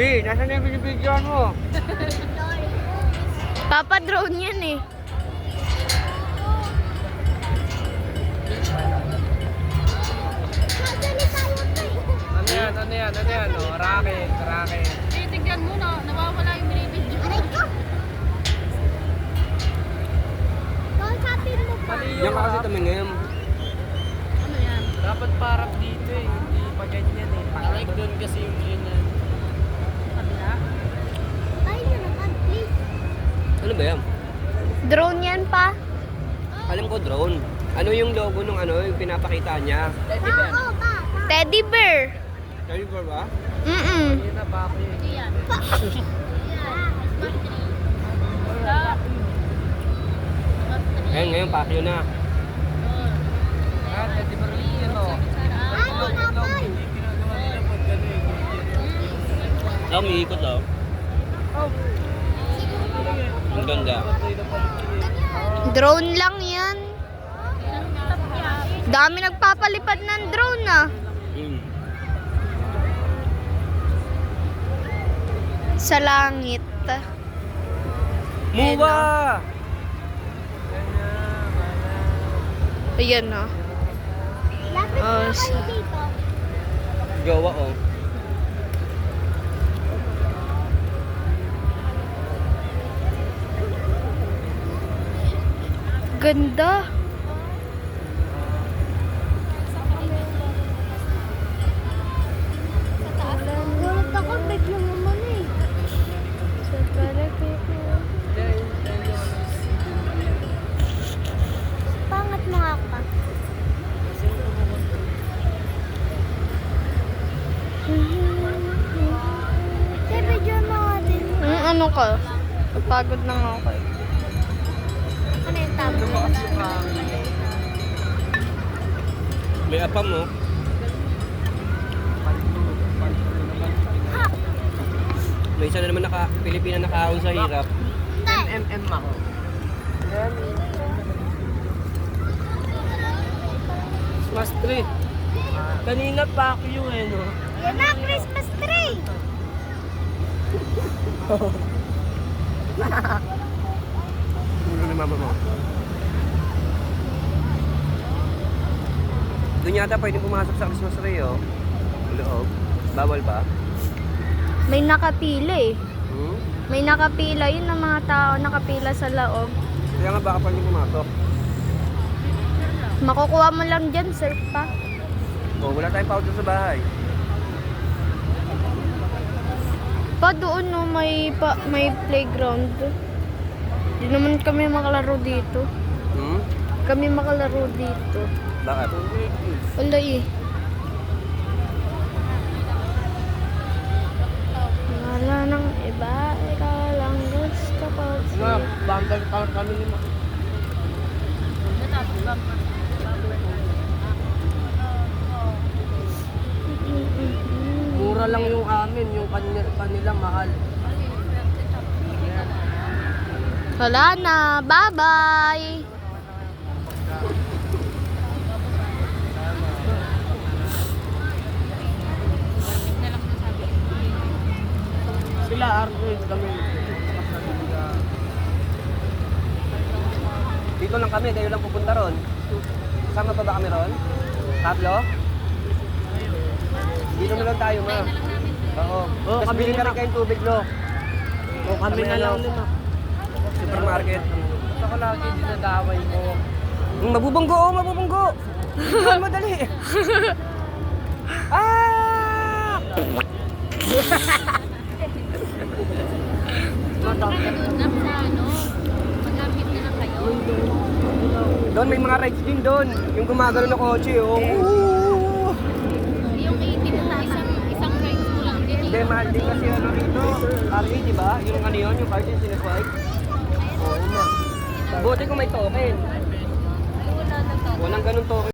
B, nasaan na yung binibigyan mo? Papa drone yan eh. Ano yan? Oh, racket. Tingnan mo na, nawawala yung binibidyo. Yan kasi tumingin. Ano yan? Dapat parang dito eh, hindi pa ganyan eh. Like doon kasi yung ganyan. Kabila. Ano ba yan? Drone yan pa. Alam ko drone. Ano yung logo nung yung pinapakita niya? Teddy bear. Teddy bear ba? Yun na ba ako yun? Hindi yan. Ayun, ngayon pakyo na. Ah, pwede ba rin yun o? Hindi ginagawa nila pag gano'n eh. Umiikot oh. Ang ganda. Drone lang yan. Dami nagpapalipad ng drone ah. Sa langit. Muwa! Ayan ah. Oh, Jowa oh. ganda. Gulat ako, biglang naman eh. Sa palapit mo. Pangat mo nga ka. Sabi dyan mga din. Ano ka? Pagod na nga ako. Ano yung tabo? May apam mo. May isa na naman Pilipina nakaahon sa hirap. MMM ako. Christmas tree. Kanina pa ako yung no? Yan na, Christmas tree! Ulo ni mama mo. Doon yata pwede pumasok sa Christmas tree oh. Loob. Bawal ba? May nakapila eh. Hmm? May nakapila. Yun ang mga tao nakapila sa loob. Kaya nga baka pwede pumasok. Makukuha mo lang dyan, sir pa. Oh, wala tayong powder sa bahay. Pa doon no, may playground. Di naman kami makalaro dito. Hmm? Kami makalaro dito. Bakit? Wala eh. Wala nang iba, ikaw lang gusto ko. Bandal ka kami ni Ma. Natapos lang. Mura lang yung amin, yung kanila mahal. Wala na, bye-bye! Sila Arnold kami. Dito lang kami, kayo lang pupunta ron. Sama pa ba kami ron? Tatlo? Dito na lang tayo, ma. Oo. Oo, Tapos kami bili ka lima. rin kayong tubig, no? O kami na lang ano, lima. Supermarket. Gusto ko lagi dinadaway mo. Mabubunggo, oh, mabubunggo! Doon mo, dali! Ah! Mag-armit na lang kayo. Doon may mga rides din doon. Yung gumagano na kotse, oh. Yung 18 na isang rides mo lang din. Hindi, mahal din kasi ano rito. RA, di ba? Yung ano yun, yung card yung sinaswipe. Oo, ma. Buti kung may token. Wala na to. Walang ganun token.